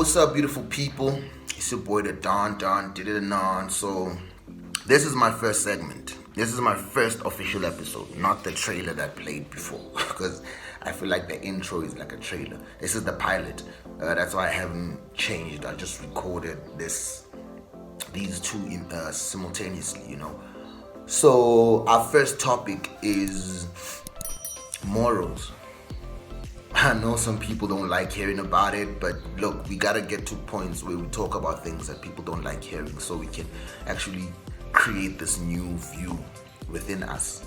What's up, beautiful people? It's your boy, the Don did it anon. So, this is my first segment. This is my first official episode, not the trailer that played before, because I feel like the intro is like a trailer. This is the pilot. That's why I haven't changed. I just recorded these two simultaneously. So, our first topic is morals. I know some people don't like hearing about it, but look, we gotta get to points where we talk about things that people don't like hearing so we can actually create this new view within us.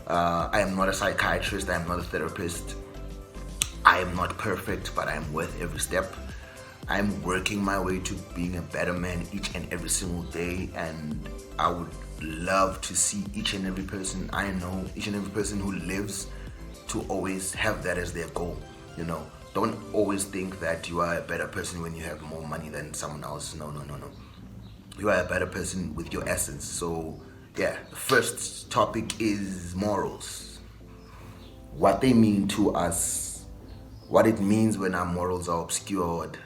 I am not a psychiatrist, I am not a therapist, I am not perfect, but I am worth every step. I'm working my way to being a better man each and every single day, and I would love to see each and every person I know, each and every person who lives, to always have that as their goal. Don't always think that you are a better person when you have more money than someone else. No. You are a better person with your essence. So yeah, the first topic is morals. What they mean to us, what it means when our morals are obscured,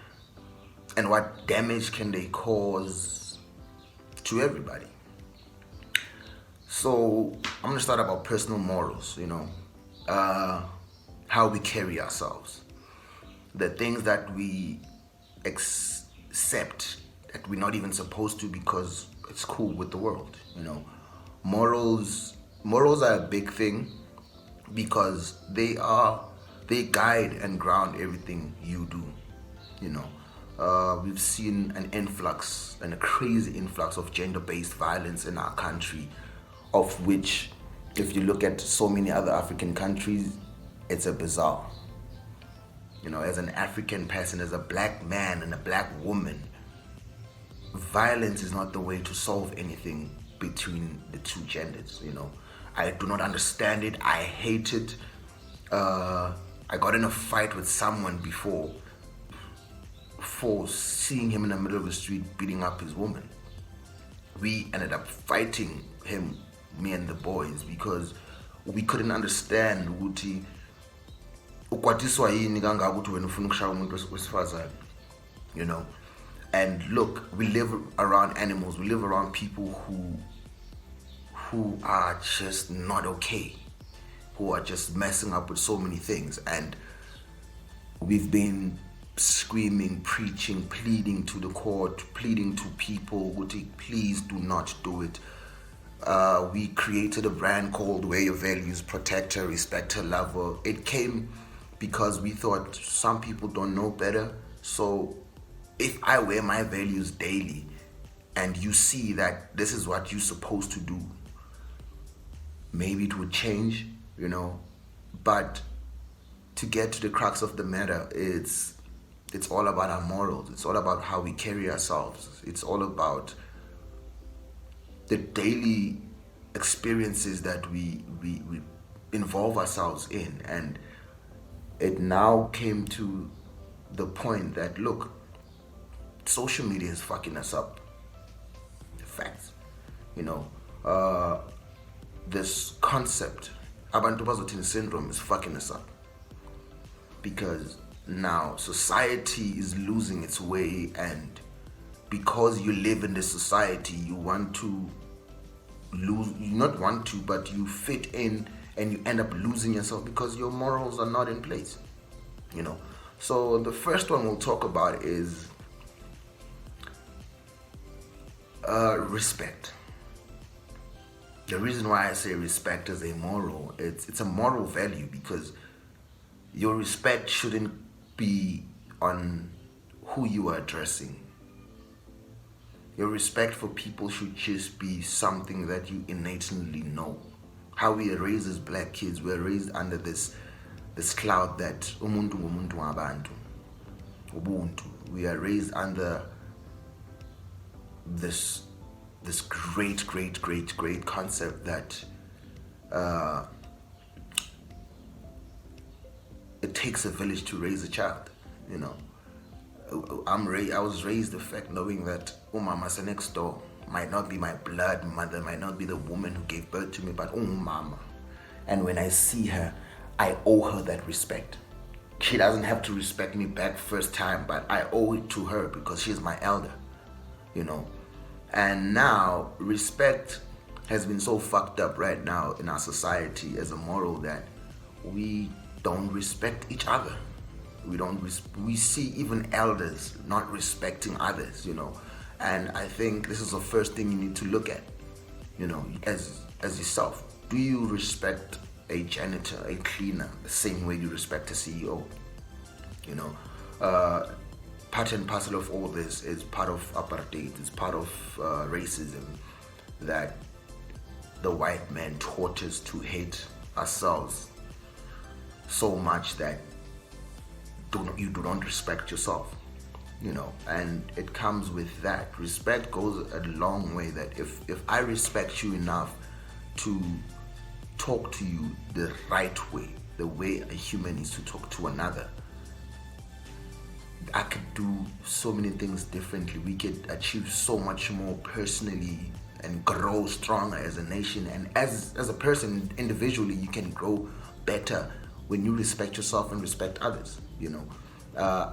and what damage can they cause to everybody. So I'm gonna start about personal morals, how we carry ourselves, the things that we accept that we're not even supposed to because it's cool with the world. Morals are a big thing because they guide and ground everything you do. We've seen an influx and a crazy influx of gender-based violence in our country, of which, if you look at so many other African countries, it's a bizarre. As an African person, as a black man and a black woman, violence is not the way to solve anything between the two genders. I do not understand it. I hate it. I got in a fight with someone before for seeing him in the middle of the street beating up his woman. We ended up fighting him, me and the boys, because we couldn't understand ukuthi ukwatiswa yini kangaka ukuthi wena ufuna ukushaya umuntu wesifazane. And look, we live around animals, we live around people who are just not okay, who are just messing up with so many things, and we've been screaming, preaching, pleading to the court, pleading to people, please do not do it. We created a brand called Wear Your Values, Protector, Respecter, Lover. It came because we thought some people don't know better. So if I wear my values daily and you see that this is what you're supposed to do, maybe it would change, But to get to the crux of the matter, it's all about our morals. It's all about how we carry ourselves. It's all about the daily experiences that we involve ourselves in. And it now came to the point that, look, social media is fucking us up. Facts. This concept, abantu bazothini syndrome, is fucking us up. Because now society is losing its way, and because you live in this society, you but you fit in and you end up losing yourself because your morals are not in place. So the first one we'll talk about is respect. The reason why I say respect is a moral, it's a moral value, because your respect shouldn't be on who you are addressing. Your respect for people should just be something that you innately know. How we are raised as black kids, we're raised under this cloud that umuntu ngumuntu ngabantu, ubuntu. We are raised under this great concept that it takes a village to raise a child. I was raised the fact knowing that umama next door might not be my blood mother, might not be the woman who gave birth to me, but umama. And when I see her, I owe her that respect. She doesn't have to respect me back first time, but I owe it to her because she's my elder, you know. And now respect has been so fucked up right now in our society as a moral that we don't respect each other. We see even elders not respecting others, you know. And I think this is the first thing you need to look at, you know, as yourself. Do you respect a janitor, a cleaner, the same way you respect a CEO? You know, part and parcel of all this is part of apartheid, it's part of racism that the white man taught us to hate ourselves so much that you do not respect yourself, you know. And it comes with that. Respect goes a long way. That if I respect you enough to talk to you the right way, the way a human is to talk to another, I could do so many things differently. We could achieve so much more personally and grow stronger as a nation. And as a person, individually, you can grow better when you respect yourself and respect others, you know.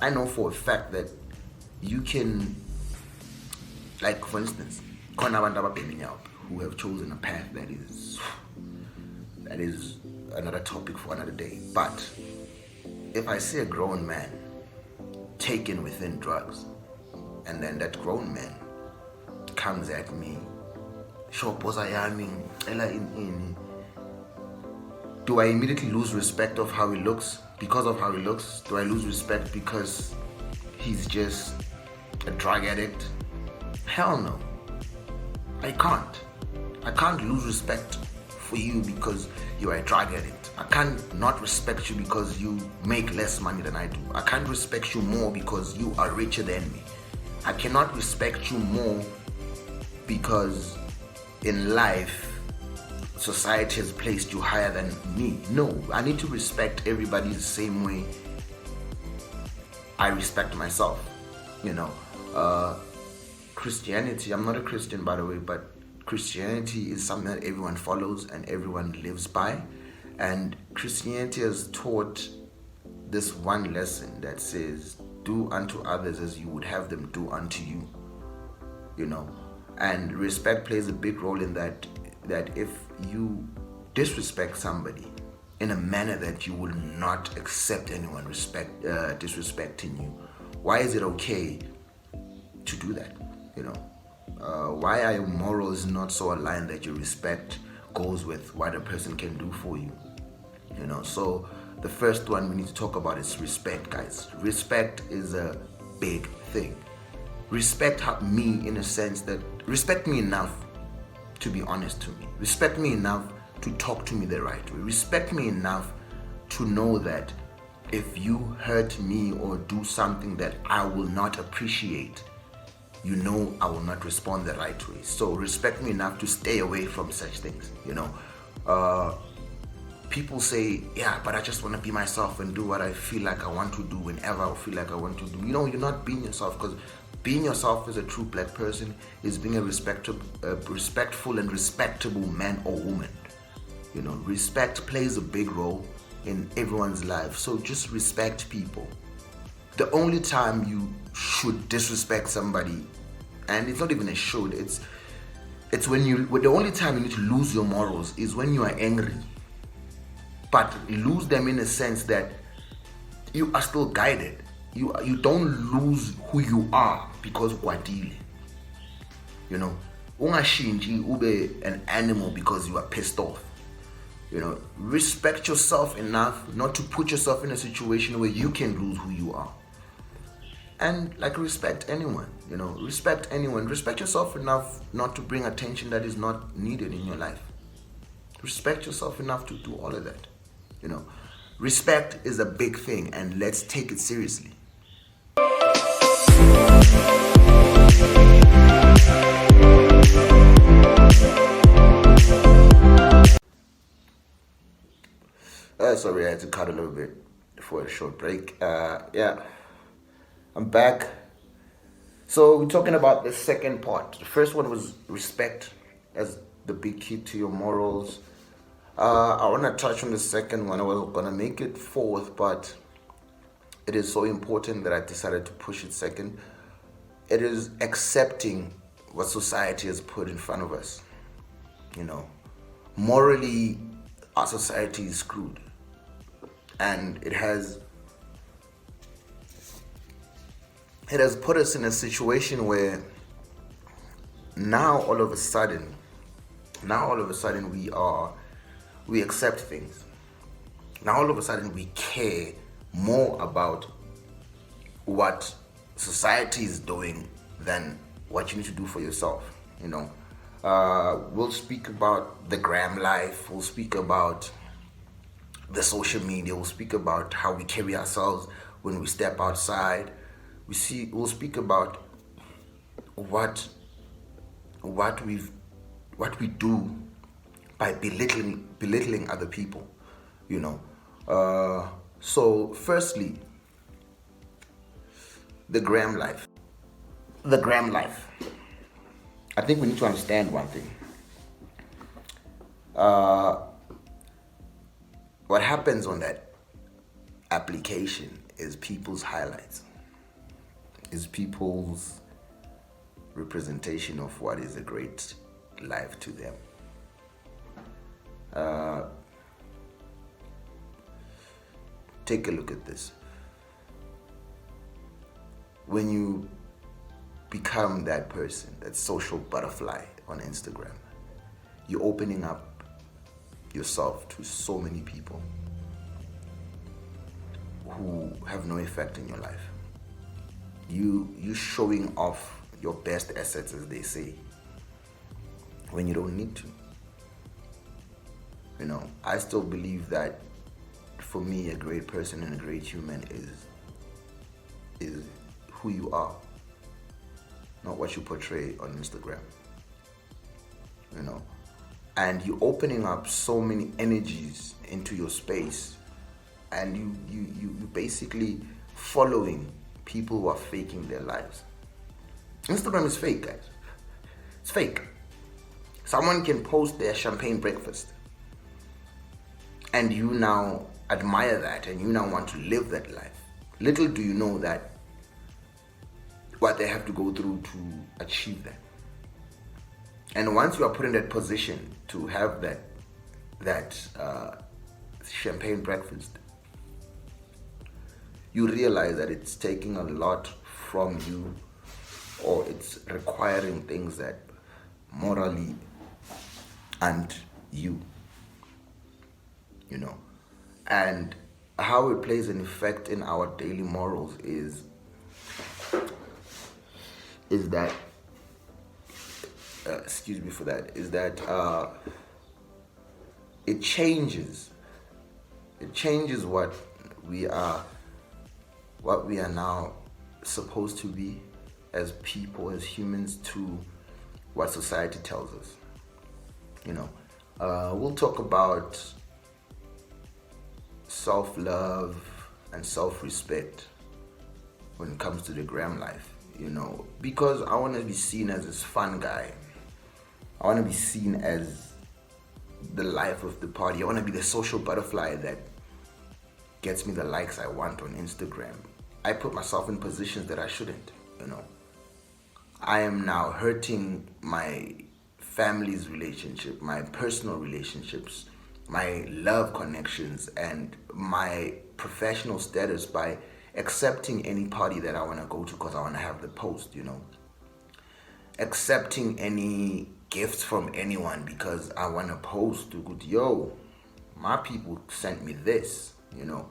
I know for a fact that you can, like for instance, khona abantu ababhekenya who have chosen a path that is another topic for another day. But if I see a grown man taken within drugs, and then that grown man comes at me, shopoza yami, ela in, do I immediately lose respect of how he looks because of how he looks? Do I lose respect because he's just a drug addict? Hell no. I can't lose respect for you because you are a drug addict. I can't not respect you because you make less money than I do. I can't respect you more because you are richer than me. I cannot respect you more because in life society has placed you higher than me. No, I need to respect everybody the same way I respect myself, you know. Christianity, I'm not a Christian by the way, but Christianity is something that everyone follows and everyone lives by. And Christianity has taught this one lesson that says, do unto others as you would have them do unto you, you know. And respect plays a big role in that if you disrespect somebody in a manner that you will not accept anyone disrespecting you, why is it okay to do that, you know? Why are your morals not so aligned that your respect goes with what a person can do for you, you know? So the first one we need to talk about is respect, guys. Respect is a big thing. Respect me in a sense that respect me enough to be honest to me. Respect me enough to talk to me the right way. Respect me enough to know that if you hurt me or do something that I will not appreciate, you know I will not respond the right way. So respect me enough to stay away from such things, you know. People say, yeah, but I just want to be myself and do what I feel like I want to do whenever I feel like I want to do. You know, you're not being yourself, because being yourself as a true black person is being a respectful and respectable man or woman. You know, respect plays a big role in everyone's life. So just respect people. The only time you should disrespect somebody, and it's not even a should, it's the only time you need to lose your morals is when you are angry. But lose them in a sense that you are still guided. You don't lose who you are because wadile. You know, ungashinji ube an animal because you are pissed off. You know, respect yourself enough not to put yourself in a situation where you can lose who you are. And like, respect anyone, you know, respect anyone. Respect yourself enough not to bring attention that is not needed in your life. Respect yourself enough to do all of that, you know. Respect is a big thing, and let's take it seriously. Sorry, I had to cut a little bit for a short break. Yeah, I'm back. So we're talking about the second part. The first one was respect as the big key to your morals. I want to touch on the second one. I was going to make it fourth, but it is so important that I decided to push it second. It is accepting what society has put in front of us. You know, morally, our society is screwed, and it has put us in a situation where now all of a sudden we accept things. Now all of a sudden we care more about what society is doing than what you need to do for yourself. You know, we'll speak about the gram life. We'll speak about the social media. We'll speak about how we carry ourselves when we step outside. We'll speak about what we do by belittling other people. You know. So firstly, the gram life. The gram life. I think we need to understand one thing. What happens on that application is people's highlights, is people's representation of what is a great life to them. Take a look at this. When you become that person, that social butterfly on Instagram, you're opening up yourself to so many people who have no effect in your life. You showing off your best assets, as they say, when you don't need to. You know, I still believe that for me, a great person and a great human is who you are, not what you portray on Instagram. You know, and you're opening up so many energies into your space, and you basically following people who are faking their lives. Instagram is fake, guys. It's fake. Someone can post their champagne breakfast, and you now admire that, and you now want to live that life. Little do you know that what they have to go through to achieve that. And once you are put in that position to have that champagne breakfast, you realize that it's taking a lot from you, or it's requiring things that morally aren't you. You know, and how it plays an effect in our daily morals is that excuse me for that, is that it changes what we are now supposed to be as people, as humans, to what society tells us. You know, we'll talk about self-love and self-respect when it comes to the gram life, you know, because I want to be seen as this fun guy. I want to be seen as the life of the party. I want to be the social butterfly that gets me the likes I want on Instagram. I put myself in positions that I shouldn't, you know. I am now hurting my family's relationship, my personal relationships, my love connections, and my professional status by accepting any party that I want to go to because I want to have the post, you know. Accepting any gifts from anyone because I want to post to go, yo, my people sent me this, you know.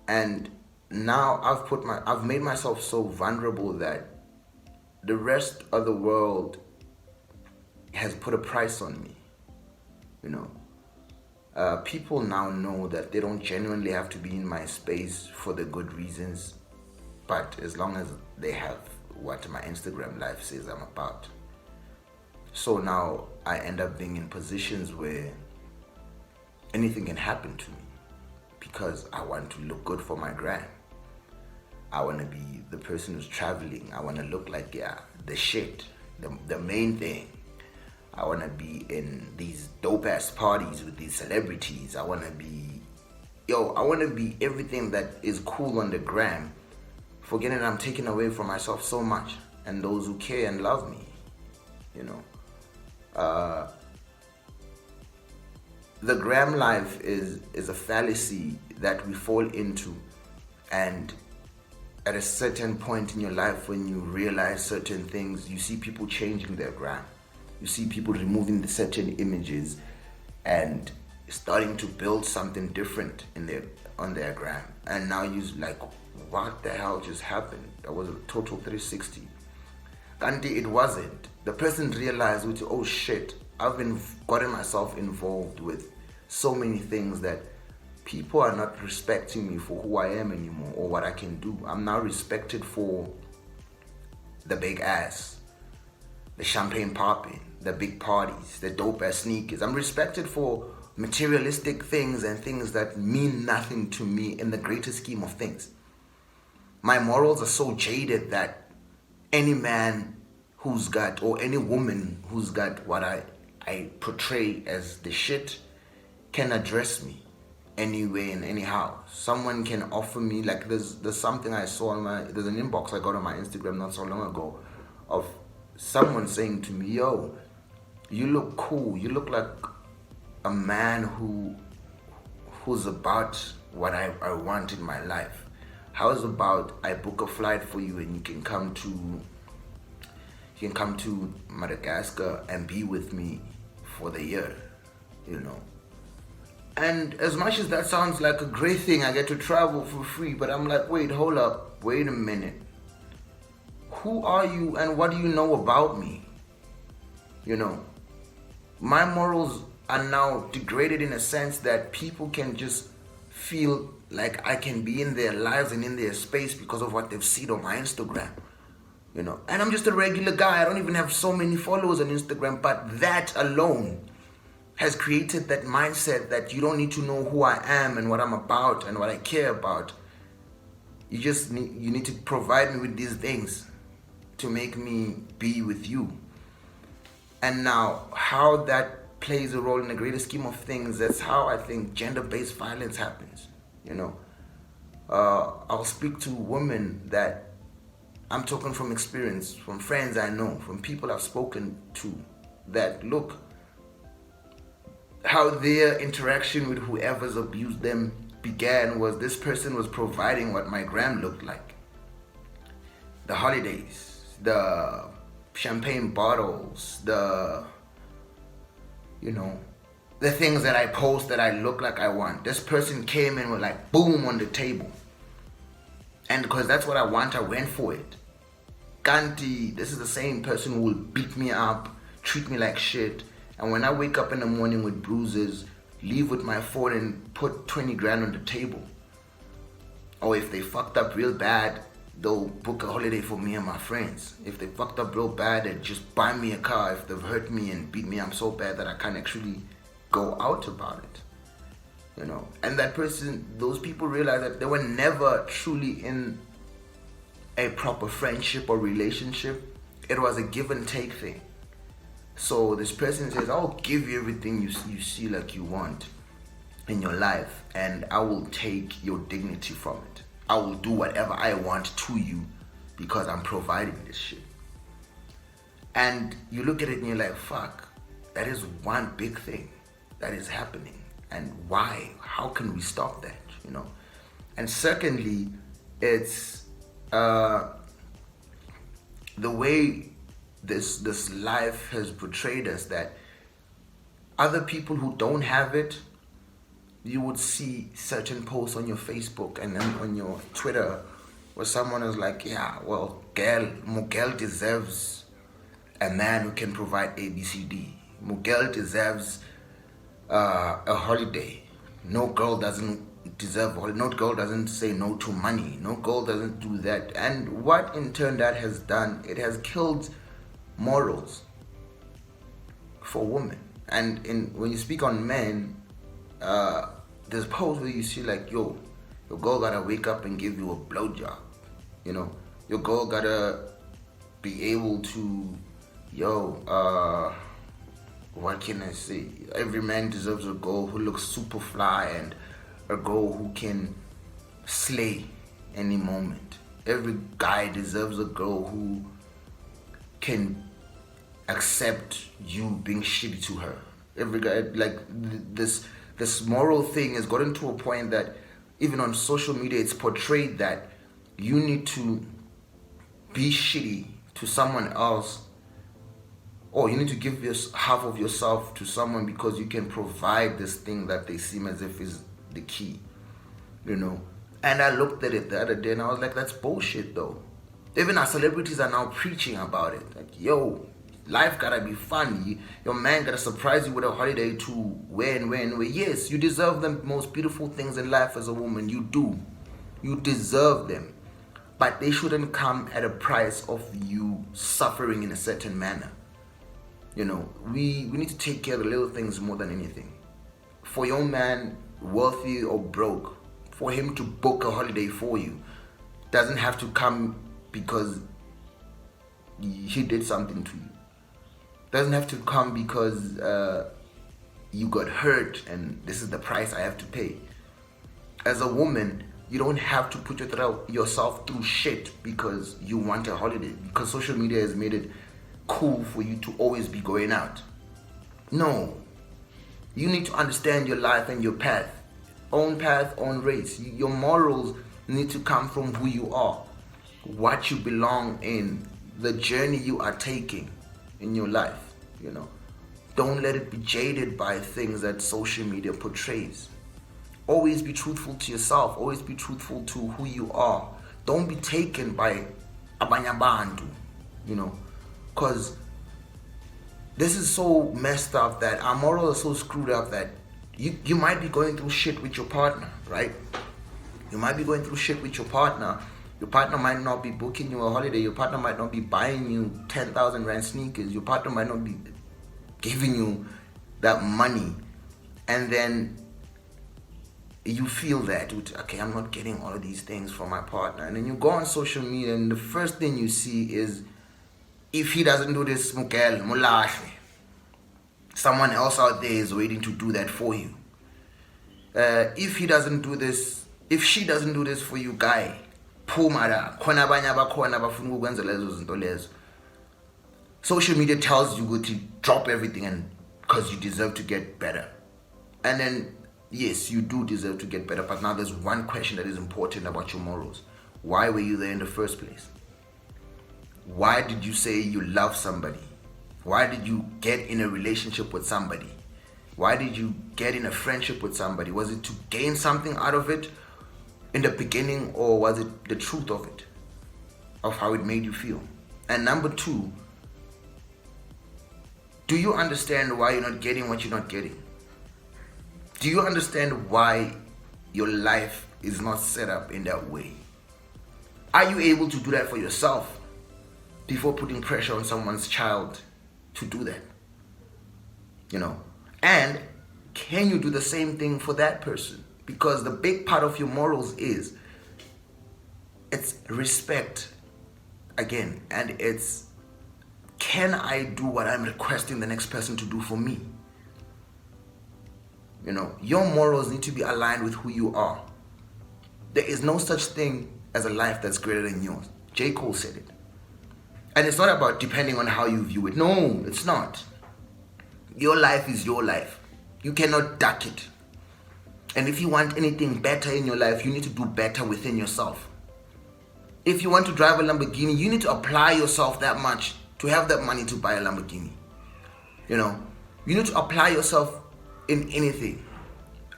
And now I've made myself so vulnerable that the rest of the world has put a price on me, you know. People now know that they don't genuinely have to be in my space for the good reasons, but as long as they have what my Instagram life says I'm about. So now I end up being in positions where anything can happen to me because I want to look good for my gram. I want to be the person who's traveling. I want to look like, yeah, the shit, the main thing. I want to be in these dope ass parties with these celebrities. I want to be yo, I want to be everything that is cool on the gram, forgetting I'm taking away from myself so much and those who care and love me, you know. The gram life is a fallacy that we fall into, and at a certain point in your life when you realize certain things, you see people changing their gram. You see people removing the certain images and starting to build something different on their gram. And now you're like, what the hell just happened? That was a total 360. Kanti it wasn't. The person realized, oh shit, I've gotten myself involved with so many things that people are not respecting me for who I am anymore or what I can do. I'm now respected for the big ass, the champagne popping, the big parties, the dope ass sneakers. I'm respected for materialistic things and things that mean nothing to me in the greater scheme of things. My morals are so jaded that any man who's got, or any woman who's got what I portray as the shit can address me anyway and anyhow. Someone can offer me, like there's something I saw there's an inbox I got on my Instagram not so long ago of someone saying to me, yo, you look cool, you look like a man who's about what I want in my life. How's about I book a flight for you and you can come to Madagascar and be with me for the year, you know. And as much as that sounds like a great thing, I get to travel for free, but I'm like, wait, hold up, wait a minute. Who are you and what do you know about me? You know, my morals are now degraded in a sense that people can just feel like I can be in their lives and in their space because of what they've seen on my Instagram. You know, and I'm just a regular guy. I don't even have so many followers on Instagram, but that alone has created that mindset that you don't need to know who I am and what I'm about and what I care about. You need to provide me with these things to make me be with you. And now how that plays a role in the greater scheme of things, that's how I think gender-based violence happens. You know, I'll speak to women that I'm talking from experience, from friends I know, from people I've spoken to, that look, how their interaction with whoever's abused them began was this person was providing what my gram looked like. The holidays, the champagne bottles, the things that I post that I look like I want. This person came and was like, boom, on the table. And because that's what I want, I went for it. Kanti, this is the same person who will beat me up, treat me like shit, and when I wake up in the morning with bruises, leave with my phone and put 20 grand on the table. Or if they fucked up real bad, they'll book a holiday for me and my friends. If they fucked up real bad, they'll just buy me a car. If they've hurt me and beat me up so bad that I can't actually go out about it. You know, and that person, those people realize that they were never truly in a proper friendship or relationship. It was a give and take thing. So this person says, I'll give you everything you see like you want in your life, and I will take your dignity from it. I will do whatever I want to you because I'm providing this shit. And you look at it and you're like, fuck, that is one big thing that is happening. And why? How can we stop that? You know? And secondly, it's the way this life has portrayed us, that other people who don't have it, you would see certain posts on your Facebook and then on your Twitter where someone is like, yeah, well, Miguel deserves a man who can provide ABCD. Miguel deserves a holiday. No girl doesn't deserve a holiday. No girl doesn't say no to money. No girl doesn't do that. And what in turn that has done, it has killed morals for women. And when you speak on men, there's posts where you see like, yo, your girl gotta wake up and give you a blowjob. You know, your girl gotta be able to, what can I say? Every man deserves a girl who looks super fly and a girl who can slay any moment. Every guy deserves a girl who can accept you being shitty to her. Every guy, like this moral thing has gotten to a point that even on social media it's portrayed that you need to be shitty to someone else, or you need to give half of yourself to someone because you can provide this thing that they seem as if is the key, you know. And I looked at it the other day and I was like, that's bullshit though. Even our celebrities are now preaching about it. Like, yo, life gotta be fun. Your man gotta surprise you with a holiday to where. Yes, you deserve the most beautiful things in life as a woman. You do. You deserve them. But they shouldn't come at a price of you suffering in a certain manner. You know, we need to take care of the little things more than anything. For your man, wealthy or broke, for him to book a holiday for you doesn't have to come because he did something to you. Doesn't have to come because you got hurt and this is the price I have to pay. As a woman, you don't have to put yourself through shit because you want a holiday, because social media has made it cool for you to always be going out. No. You need to understand your life and your path. Own path, own race. Your morals need to come from who you are, what you belong in, the journey you are taking in your life, you know. Don't let it be jaded by things that social media portrays. Always be truthful to yourself. Always be truthful to who you are. Don't be taken by abanye abantu, you know, because this is so messed up that our morals are so screwed up that you might be going through shit with your partner, right? You might be going through shit with your partner. Your partner might not be booking you a holiday. Your partner might not be buying you 10,000 rand sneakers. Your partner might not be giving you that money. And then you feel that, okay, I'm not getting all of these things from my partner. And then you go on social media and the first thing you see is, if he doesn't do this, Mukel, Mulahle. Someone else out there is waiting to do that for you. If he doesn't do this, if she doesn't do this for you, guy, phumara, khona abanye abakhona abafuna ukukwenzela lezo zinto lezo. Social media tells you to drop everything and because you deserve to get better. And then, yes, you do deserve to get better, but now there's one question that is important about your morals. Why were you there in the first place? Why did you say you love somebody? Why did you get in a relationship with somebody? Why did you get in a friendship with somebody? Was it to gain something out of it in the beginning, or was it the truth of it, of how it made you feel? And number two, do you understand why you're not getting what you're not getting? Do you understand why your life is not set up in that way? Are you able to do that for yourself before putting pressure on someone's child to do that? You know, and can you do the same thing for that person? Because the big part of your morals it's respect again, and it's, can I do what I'm requesting the next person to do for me? You know, your morals need to be aligned with who you are. There is no such thing as a life that's greater than yours. J. Cole said it. And it's not about depending on how you view it. No, it's not. Your life is your life. You cannot duck it. And if you want anything better in your life, you need to do better within yourself. If you want to drive a Lamborghini, you need to apply yourself that much to have that money to buy a Lamborghini. You know, you need to apply yourself in anything.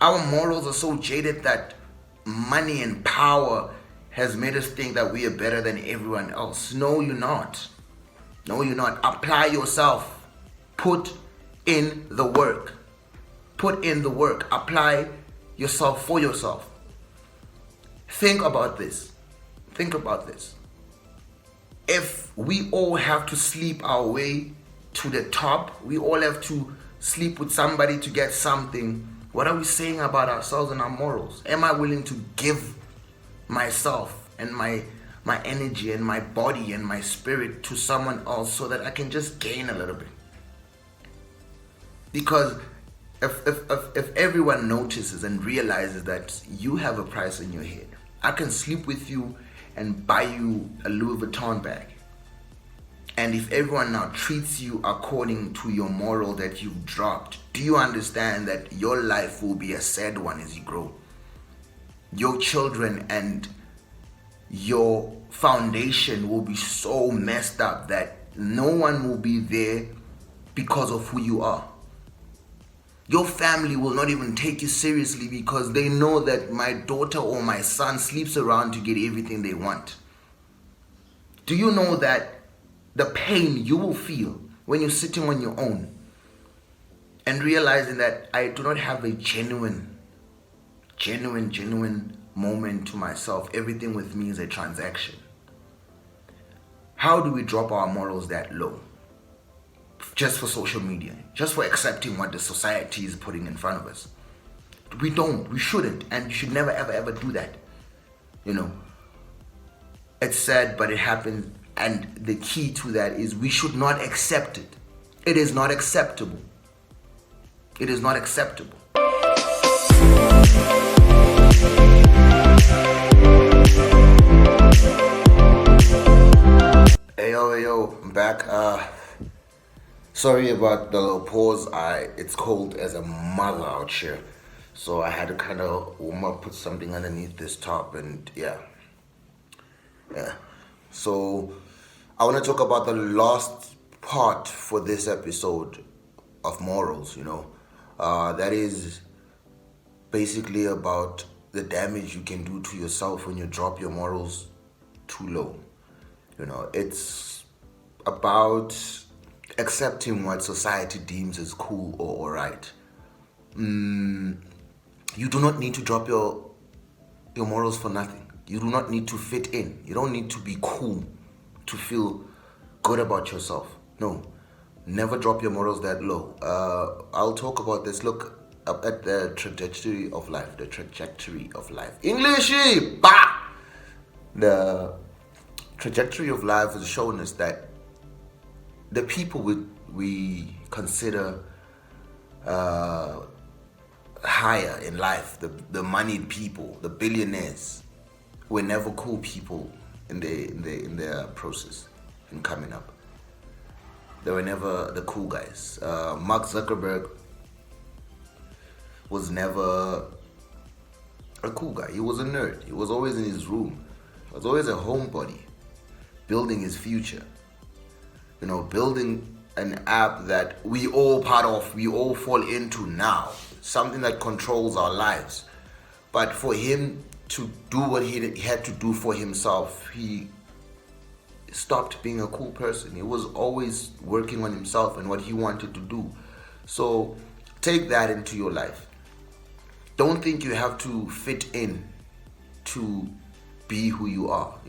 Our morals are so jaded that money and power has made us think that we are better than everyone else. No, you're not. No, you're not. Apply yourself. Put in the work. Put in the work. Apply yourself for yourself. Think about this. Think about this. If we all have to sleep our way to the top, we all have to sleep with somebody to get something, what are we saying about ourselves and our morals? Am I willing to give myself and my energy and my body and my spirit to someone else so that I can just gain a little bit? Because If everyone notices and realizes that you have a price in your head, I can sleep with you and buy you a Louis Vuitton bag. And if everyone now treats you according to your moral that you've dropped, do you understand that your life will be a sad one as you grow? Your children and your foundation will be so messed up that no one will be there because of who you are. Your family will not even take you seriously because they know that my daughter or my son sleeps around to get everything they want. Do you know that the pain you will feel when you're sitting on your own and realizing that I do not have a genuine moment to myself? Everything with me is a transaction. How do we drop our morals that low? Just for social media, just for accepting what the society is putting in front of us. We shouldn't, and you should never ever do that. It's sad, but it happens, and the key to that is we should not accept it. It is not acceptable. It is not acceptable. Hey yo, I'm back. Sorry about the little pause. It's cold as a mother out here, so I had to kind of warm up, put something underneath this top, and yeah. So I want to talk about the last part for this episode of morals. That is basically about the damage you can do to yourself when you drop your morals too low. It's about accepting what society deems as cool or alright. You do not need to drop your morals for nothing. You do not need to fit in. You don't need to be cool to feel good about yourself. No, never drop your morals that low. I'll talk about this. Look up at the trajectory of life. The trajectory of life. English, bah! The trajectory of life has shown us that the people we consider higher in life, the moneyed people, the billionaires, were never cool people in their process in coming up. They were never the cool guys. Mark Zuckerberg was never a cool guy. He was a nerd. He was always in his room. He was always a homebody, building his future. Building an app that we all part of, we all fall into now, something that controls our lives. But for him to do what he had to do for himself, he stopped being a cool person. He was always working on himself and what he wanted to do. So take that into your life. Don't think you have to fit in to be who you are.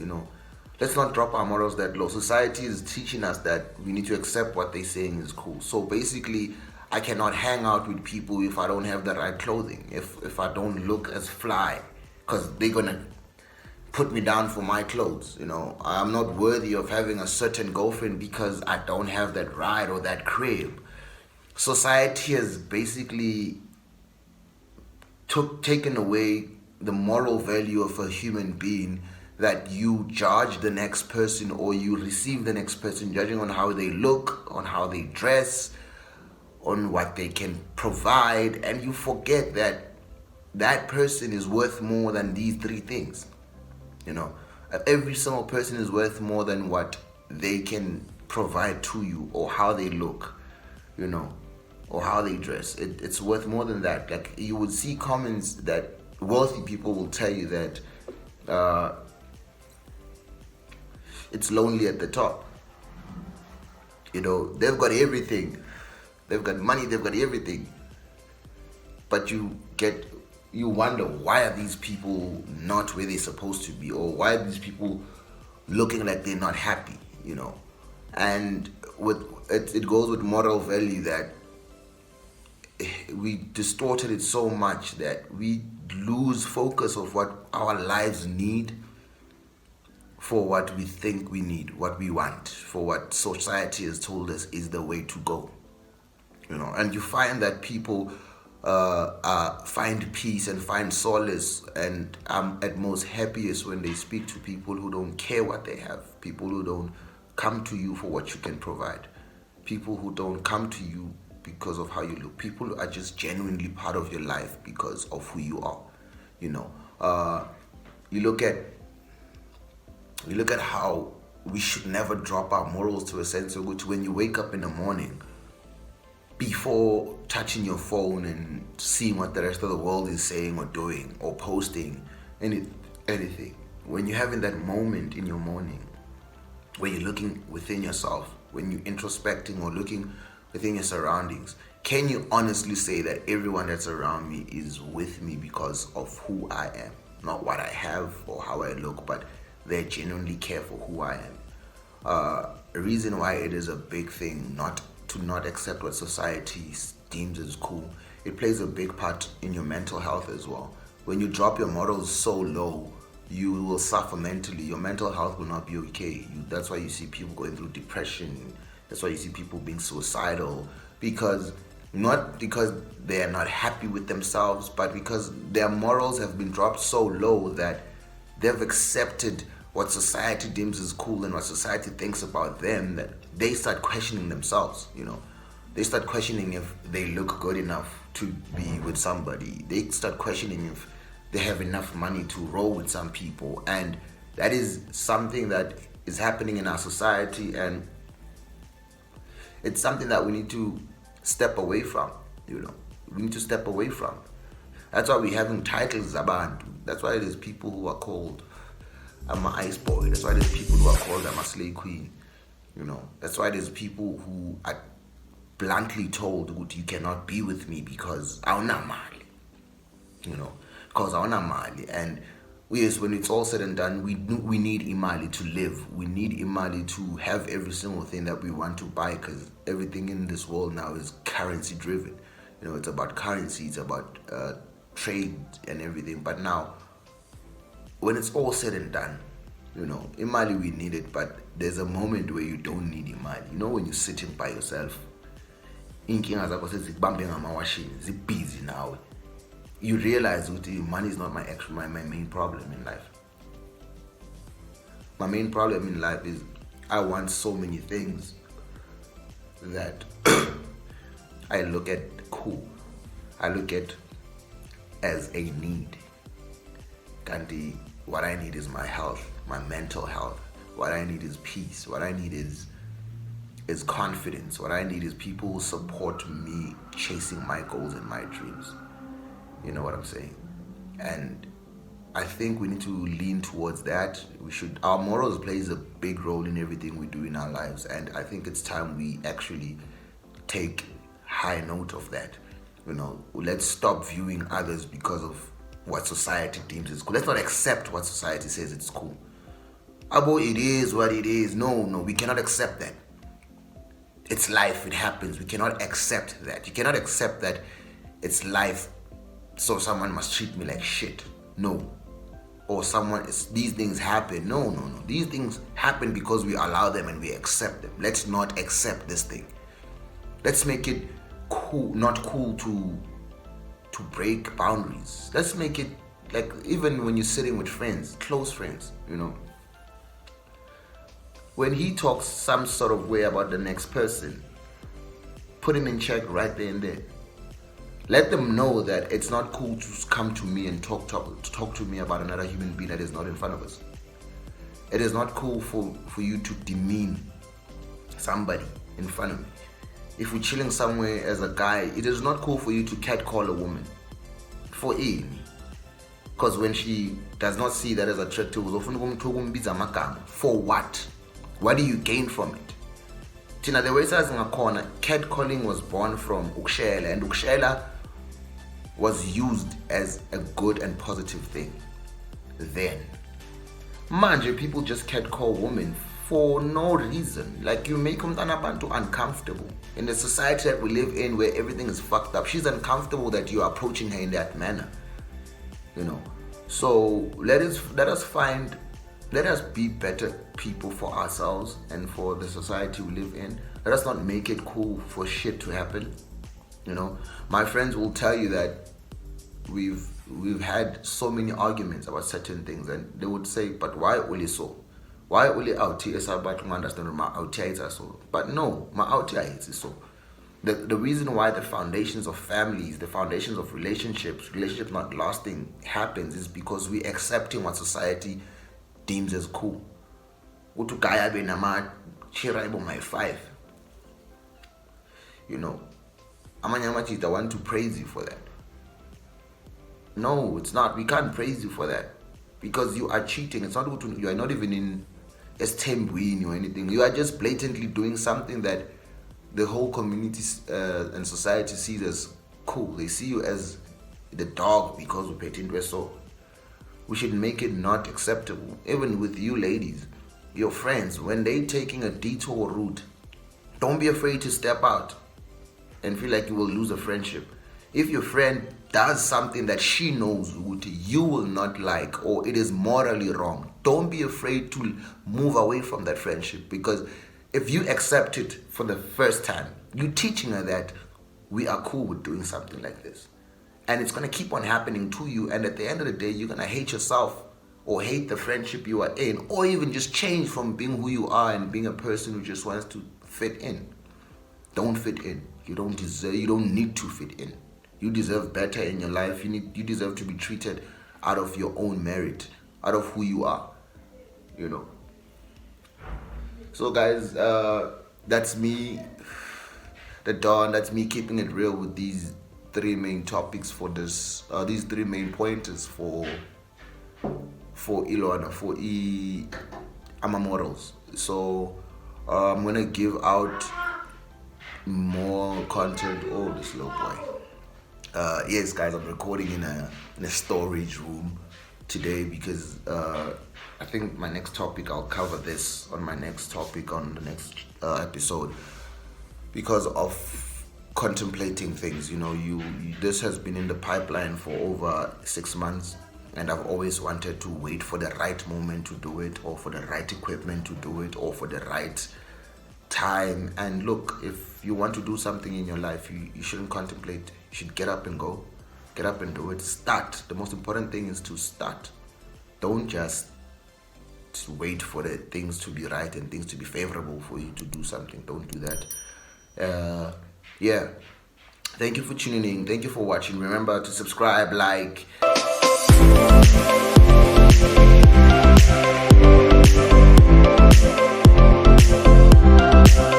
Let's not drop our morals that low. Society is teaching us that we need to accept what they're saying is cool. So basically, I cannot hang out with people if I don't have the right clothing, if I don't look as fly, because they're going to put me down for my clothes. I'm not worthy of having a certain girlfriend because I don't have that ride or that crib. Society has basically taken away the moral value of a human being, that you judge the next person or you receive the next person judging on how they look, on how they dress, on what they can provide, and you forget that that person is worth more than these three things. Every single person is worth more than what they can provide to you, or how they look, or how they dress. It's worth more than that. Like, you would see comments that wealthy people will tell you that it's lonely at the top. They've got everything. They've got money, they've got everything. But you wonder, why are these people not where they're supposed to be? Or why are these people looking like they're not happy, And it goes with moral value, that we distorted it so much that we lose focus of what our lives need for what we think we need, what we want, for what society has told us is the way to go. And you find that people find peace and find solace, and I'm at most happiest when they speak to people who don't care what they have, people who don't come to you for what you can provide, people who don't come to you because of how you look, people who are just genuinely part of your life because of who you are. You know, you look at how we should never drop our morals to a sense of which when you wake up in the morning, before touching your phone and seeing what the rest of the world is saying or doing or posting, anything, when you're having that moment in your morning where you're looking within yourself, when you're introspecting or looking within your surroundings, can you honestly say that everyone that's around me is with me because of who I am? Not what I have or how I look, but they genuinely care for who I am. A reason why it is a big thing not accept what society deems as cool, it plays a big part in your mental health as well. When you drop your morals so low, you will suffer mentally. Your mental health will not be okay. That's why you see people going through depression. That's why you see people being suicidal, not because they are not happy with themselves, but because their morals have been dropped so low that they've accepted what society deems as cool and what society thinks about them, that they start questioning themselves. They start questioning if they look good enough to be with somebody. They start questioning if they have enough money to roll with some people. And that is something that is happening in our society, and it's something that we need to step away from. We need to step away from. That's why we're having titles about. That's why there's people who are called I'm an ice boy. That's why there's people who are called I'm a slave queen. That's why there's people who are bluntly told, you cannot be with me because awuna mali. Because awuna mali. And yes, when it's all said and done, we need imali to live. We need imali to have every single thing that we want to buy, because everything in this world now is currency driven. It's about currency, it's about trade and everything. But now, when it's all said and done, imali we need it, but there's a moment where you don't need imali. When you're sitting by yourself, inkinga zakho sezikubambe ngamawashini, zibusy now. You realize that money is not my main problem in life. My main problem in life is I want so many things that I look at cool. I look at as a need. Kanti, what I need is my health, my mental health. What I need is peace. What I need is confidence. What I need is people who support me chasing my goals and my dreams. You know what I'm saying? And I think we need to lean towards that. Our morals plays a big role in everything we do in our lives, and I think it's time we actually take high note of that. Let's stop viewing others because of what society deems is cool. Let's not accept what society says it's cool. Abo, it is what it is. No, we cannot accept that. It's life, it happens. We cannot accept that. You cannot accept that it's life, so someone must treat me like shit. No. Or these things happen. No. These things happen because we allow them and we accept them. Let's not accept this thing. Let's make it cool, not cool to break boundaries. Let's make it like, even when you're sitting with friends, close friends, when he talks some sort of way about the next person, put him in check right there and there. Let them know that it's not cool to come to me and talk to me about another human being that is not in front of us. It is not cool for you to demean somebody in front of me. If we're chilling somewhere as a guy, it is not cool for you to catcall a woman. For me. Because when she does not see that as attractive, for what? What do you gain from it? Tina, the way says in a corner, catcalling was born from Ukshela, and Ukshela was used as a good and positive thing. Then, manje, people just catcall women for no reason. Like, you make Umtanabantu uncomfortable. In the society that we live in, where everything is fucked up, she's uncomfortable that you're approaching her in that manner. So let us be better people for ourselves and for the society we live in. Let us not make it cool for shit to happen. You know, my friends will tell you that we've had so many arguments about certain things, and they would say, but why only so? Why only out is about to understand my out is so? But no, my out is so. The reason why the foundations of families, the foundations of relationships not lasting happens is because we accepting what society deems as cool. Utu kaya be nama chira ibo my 5. You know, amanyamachita want to praise you for that. No, it's not. We can't praise you for that because you are cheating. It's not you are not even in estembwini or anything. You are just blatantly doing something that the whole community and society sees as cool. They see you as the dog because we paid into a soul. We should make it not acceptable. Even with you ladies, your friends, when they taking a detour route, don't be afraid to step out and feel like you will lose a friendship. If your friend does something that she knows you will not like or it is morally wrong, don't be afraid to move away from that friendship, because if you accept it for the first time, you're teaching her that we are cool with doing something like this. And it's going to keep on happening to you. And at the end of the day, you're going to hate yourself or hate the friendship you are in, or even just change from being who you are and being a person who just wants to fit in. Don't fit in. You don't need to fit in. You deserve better in your life. You deserve to be treated out of your own merit, out of who you are, you know. So guys, that's me, the Don. That's me keeping it real with these 3 main topics for this, these 3 main pointers for Ilona, for Amamorals. So I'm gonna give out more content. Oh, this little boy. Yes, guys, I'm recording in a storage room today because I think my next topic, I'll cover this on my next topic on the next episode, because of contemplating things. You know, this has been in the pipeline for over 6 months, and I've always wanted to wait for the right moment to do it, or for the right equipment to do it, or for the right time. And look, if you want to do something in your life, you shouldn't contemplate. You should get up and go. Get up and do it. Start. The most important thing is to start. Don't just wait for the things to be right and things to be favorable for you to do something. Don't do that. Yeah. Thank you for tuning in. Thank you for watching. Remember to subscribe, like.